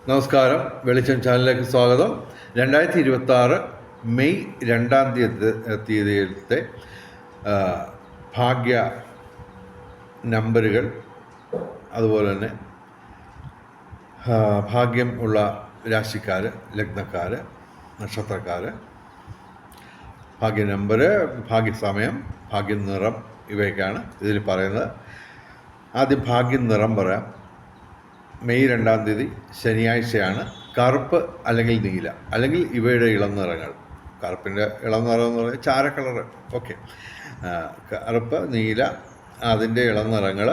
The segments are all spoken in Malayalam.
നമസ്കാരം, വെളിച്ചം ചാനലിലേക്ക് സ്വാഗതം. 2026 മെയ് 2 തീയതിയിലത്തെ ഭാഗ്യ നമ്പറുകൾ, അതുപോലെ തന്നെ ഭാഗ്യം ഉള്ള രാശിക്കാർ, ലഗ്നക്കാർ, നക്ഷത്രക്കാർ, ഭാഗ്യ നമ്പർ, ഭാഗ്യസമയം, ഭാഗ്യ നിറം, ഇവയൊക്കെയാണ് ഇതിൽ പറയുന്നത്. ആദ്യം ഭാഗ്യ നിറം പറയാം. മെയ് 2 ശനിയാഴ്ചയാണ്. കറുപ്പ് അല്ലെങ്കിൽ നീല അല്ലെങ്കിൽ ഇവയുടെ ഇളം നിറങ്ങൾ. കറുപ്പിൻ്റെ ഇളം നിറം എന്ന് പറയുന്നത് ചാര കളറ്. ഓക്കെ, കറുപ്പ്, നീല, അതിൻ്റെ ഇളം നിറങ്ങൾ.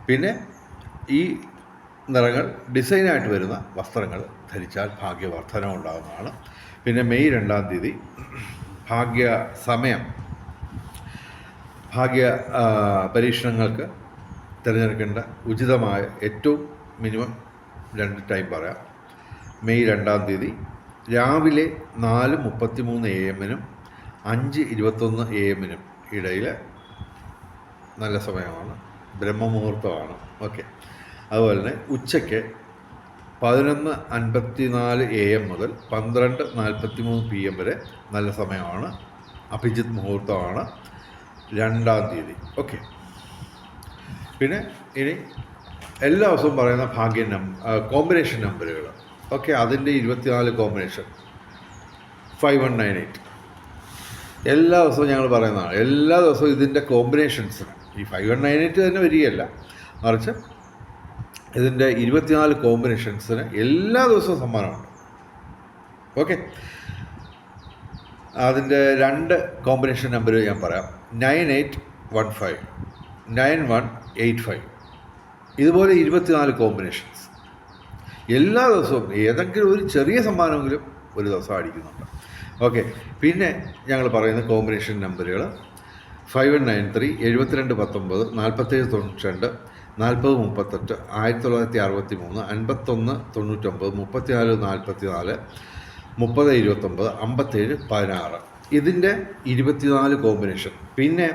പിന്നെ ഈ നിറങ്ങൾ ഡിസൈനായിട്ട് വരുന്ന വസ്ത്രങ്ങൾ ധരിച്ചാൽ ഭാഗ്യവർദ്ധന ഉണ്ടാകുന്നതാണ്. പിന്നെ മെയ് 2 ഭാഗ്യ സമയം, ഭാഗ്യ പരീക്ഷണങ്ങൾക്ക് തിരഞ്ഞെടുക്കേണ്ട ഉചിതമായ ഏറ്റവും മിനിമം 2 ടൈം പറയാം. മെയ് 2 രാവിലെ 4:33 AM 5:21 AM ഇടയിൽ നല്ല സമയമാണ്, ബ്രഹ്മമുഹൂർത്തമാണ്. ഓക്കെ, അതുപോലെ തന്നെ ഉച്ചയ്ക്ക് 11:54 AM മുതൽ 12:43 PM വരെ നല്ല സമയമാണ്, അഭിജിത്ത് മുഹൂർത്തമാണ് 2 ഓക്കെ. പിന്നെ ഇനി എല്ലാ ദിവസവും പറയുന്ന ഭാഗ്യ കോമ്പിനേഷൻ നമ്പറുകൾ. ഓക്കെ, അതിൻ്റെ 24 കോമ്പിനേഷൻ 5198 എല്ലാ ദിവസവും ഞങ്ങൾ പറയുന്നതാണ്. എല്ലാ ദിവസവും ഇതിൻ്റെ കോമ്പിനേഷൻസിന് ഈ 5198 തന്നെ വരികയല്ല, മറിച്ച് ഇതിൻ്റെ 24 കോമ്പിനേഷൻസിന് എല്ലാ ദിവസവും സമ്മാനമുണ്ട്. ഓക്കെ, അതിൻ്റെ 2 കോമ്പിനേഷൻ നമ്പർ ഞാൻ പറയാം. 9815, 9185. ഇതുപോലെ 24 കോമ്പിനേഷൻസ് എല്ലാ ദിവസവും ഏതെങ്കിലും ഒരു ചെറിയ സമ്മാനമെങ്കിലും ഒരു ദിവസം അടിക്കുന്നുണ്ട്. ഓക്കെ, പിന്നെ ഞങ്ങൾ പറയുന്ന കോമ്പിനേഷൻ നമ്പറുകൾ 5193, 7219, 4792, 4038, 1963, 5199, 3444, 3029, 5716. ഇതിൻ്റെ 24 കോമ്പിനേഷൻ. പിന്നെ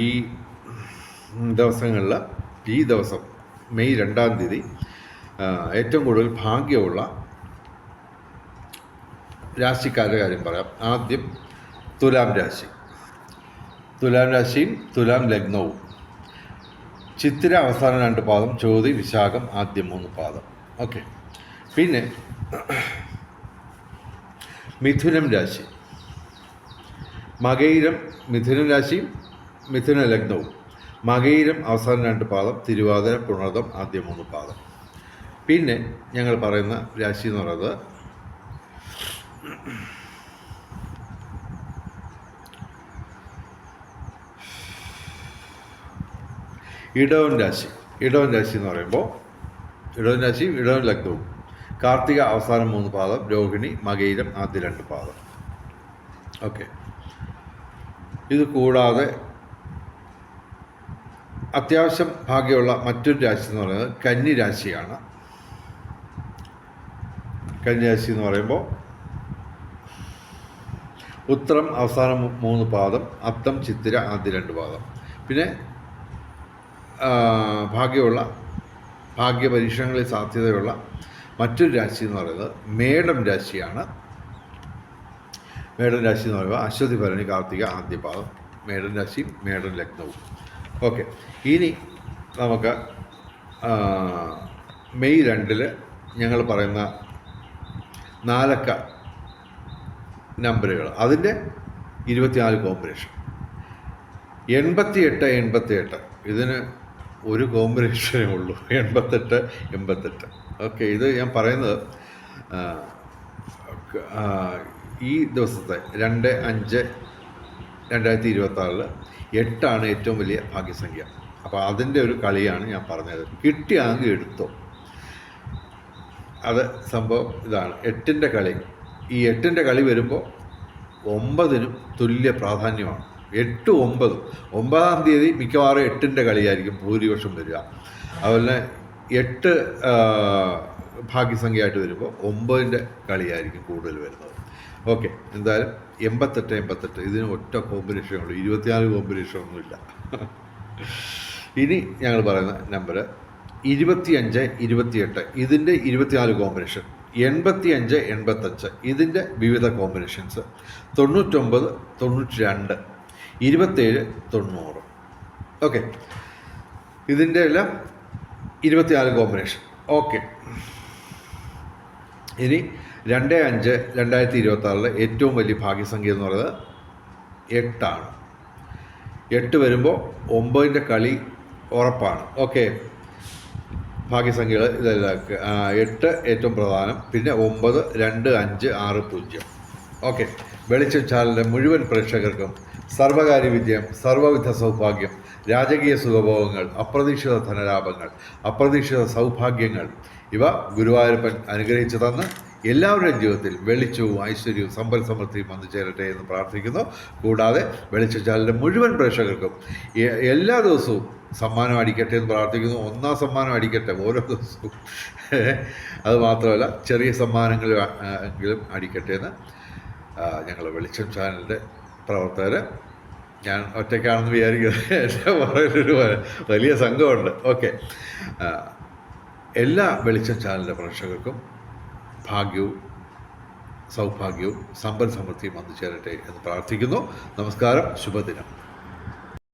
ഈ ദിവസങ്ങളിൽ, ഈ ദിവസം മെയ് 2 ഏറ്റവും കൂടുതൽ ഭാഗ്യമുള്ള രാശിക്കാരുടെ കാര്യം പറയാം. ആദ്യം തുലാം രാശി. തുലാം രാശിയും തുലാം ലഗ്നവും. ചിത്തിര അവസാന 2 പാദം, ചോതി വിശാഖം ആദ്യം 3 പാദം. ഓക്കെ, പിന്നെ മിഥുനം രാശി. മകയിരം മിഥുനം രാശിയും മിഥുന ലഗ്നവും. മകയിരം അവസാന 2 പാദം, തിരുവാതിര പുണർദം ആദ്യം 3 പാദം. പിന്നെ ഞങ്ങൾ പറയുന്ന രാശി എന്ന് പറയുന്നത് ഇടവൻ രാശി. ഇടവൻ രാശി എന്ന് പറയുമ്പോൾ ഇടവൻ രാശിയും ഇടവൻ ലഗ്നവും. കാർത്തിക അവസാനം 3 പാദം, രോഹിണി മകയിരം ആദ്യ 2 പാദം. ഓക്കെ, ഇത് കൂടാതെ അത്യാവശ്യം ഭാഗ്യമുള്ള മറ്റൊരു രാശി എന്ന് പറയുന്നത് കന്നി രാശിയാണ്. കന്നി രാശി എന്ന് പറയുമ്പോൾ ഉത്രം അവസാനം 3 പാദം, അത്തം ചിത്തിര ആദ്യ 2 പാദം. പിന്നെ ഭാഗ്യമുള്ള ഭാഗ്യ പരീക്ഷണങ്ങളിൽ സാധ്യതയുള്ള മറ്റൊരു രാശി എന്ന് പറയുന്നത് മേടം രാശിയാണ്. മേടൻ രാശി എന്ന് പറയുമ്പോൾ അശ്വതി ഭരണി കാർത്തിക ആദ്യ പാദം. മേടൻ രാശിയും മേടൻ ലഗ്നവും. ഓക്കെ, ഇനി നമുക്ക് മെയ് 2 ഞങ്ങൾ പറയുന്ന 4 അക്ക നമ്പറുകൾ, അതിൻ്റെ 24 കോമ്പിനേഷൻ. 88. ഇതിന് ഒരു കോമ്പിനേഷനേ ഉള്ളൂ, 88. ഓക്കെ, ഇത് ഞാൻ പറയുന്നത് ഈ ദിവസത്തെ 2/5/2026 8 ഏറ്റവും വലിയ ഭാഗ്യസംഖ്യ. അപ്പോൾ അതിൻ്റെ ഒരു കളിയാണ് ഞാൻ പറഞ്ഞത്. കിട്ടിയാങ്കിൽ എടുത്തോ. അത് സംഭവം ഇതാണ്, 8ൻ്റെ കളി. ഈ 8ൻ്റെ കളി വരുമ്പോൾ 9നും തുല്യ പ്രാധാന്യമാണ്. 8, 9. 9-ാം തീയതി മിക്കവാറും 8ൻ്റെ കളിയായിരിക്കും ഭൂരിപക്ഷം വരിക. അതുപോലെ 8 ഭാഗ്യസംഖ്യയായിട്ട് വരുമ്പോൾ 9ൻ്റെ കളിയായിരിക്കും കൂടുതൽ വരുന്നത്. ഓക്കെ, എന്തായാലും 88 ഇതിന് ഒറ്റ കോമ്പിനേഷനുള്ളൂ, 24 കോമ്പിനേഷനൊന്നുമില്ല. ഇനി ഞങ്ങൾ പറയുന്ന നമ്പർ 25 28 ഇതിൻ്റെ 24 കോമ്പിനേഷൻ, 85 85 ഇതിൻ്റെ വിവിധ കോമ്പിനേഷൻസ്, 99 92 27 90. ഓക്കെ, ഇതിൻ്റെ എല്ലാം 24 കോമ്പിനേഷൻ. ഓക്കെ, ഇനി 2/5/2026 ഏറ്റവും വലിയ ഭാഗ്യസംഖ്യ എന്ന് പറയുന്നത് 8 8 വരുമ്പോൾ 9ൻ്റെ കളി ഉറപ്പാണ്. ഓക്കെ, ഭാഗ്യസംഖ്യകൾ ഇതെല്ലാം 8 ഏറ്റവും പ്രധാനം, പിന്നെ 9 2 5 6 0. ഓക്കെ, വെളിച്ചം ചാനലിൻ്റെ മുഴുവൻ പ്രേക്ഷകർക്കും സർവകാര്യ വിജയം, സർവ്വവിധ സൗഭാഗ്യം, രാജകീയ സുഖഭോഗങ്ങൾ, അപ്രതീക്ഷിത ധനലാഭങ്ങൾ, അപ്രതീക്ഷിത സൗഭാഗ്യങ്ങൾ ഇവ ഗുരുവായൂരപ്പൻ അനുഗ്രഹിച്ചു തന്ന് എല്ലാവരുടെയും ജീവിതത്തിൽ വെളിച്ചവും ഐശ്വര്യവും സമ്പൽ സമൃദ്ധിയും വന്നു ചേരട്ടെ എന്ന് പ്രാർത്ഥിക്കുന്നു. കൂടാതെ വെളിച്ചം ചാനലിൻ്റെ മുഴുവൻ പ്രേക്ഷകർക്കും എല്ലാ ദിവസവും സമ്മാനം അടിക്കട്ടെ എന്ന് പ്രാർത്ഥിക്കുന്നു. 1ാം സമ്മാനം അടിക്കട്ടെ ഓരോ ദിവസവും. അതുമാത്രമല്ല, ചെറിയ സമ്മാനങ്ങൾ എങ്കിലും അടിക്കട്ടെ എന്ന് ഞങ്ങൾ വെളിച്ചം ചാനലിൻ്റെ പ്രവർത്തകർ, ഞാൻ ഒറ്റയ്ക്കാണെന്ന് വിചാരിക്കുന്നത്, എൻ്റെ പുറകിലൊരു വലിയ സംഘമുണ്ട്. ഓക്കെ, എല്ലാ വെളിച്ചം ചാനലിൻ്റെ പ്രേക്ഷകർക്കും ഭാഗ്യവും സൗഭാഗ്യവും സമ്പൽ സമൃദ്ധിയും വന്നു ചേരട്ടെ എന്ന് പ്രാർത്ഥിക്കുന്നു. നമസ്കാരം, ശുഭദിനം.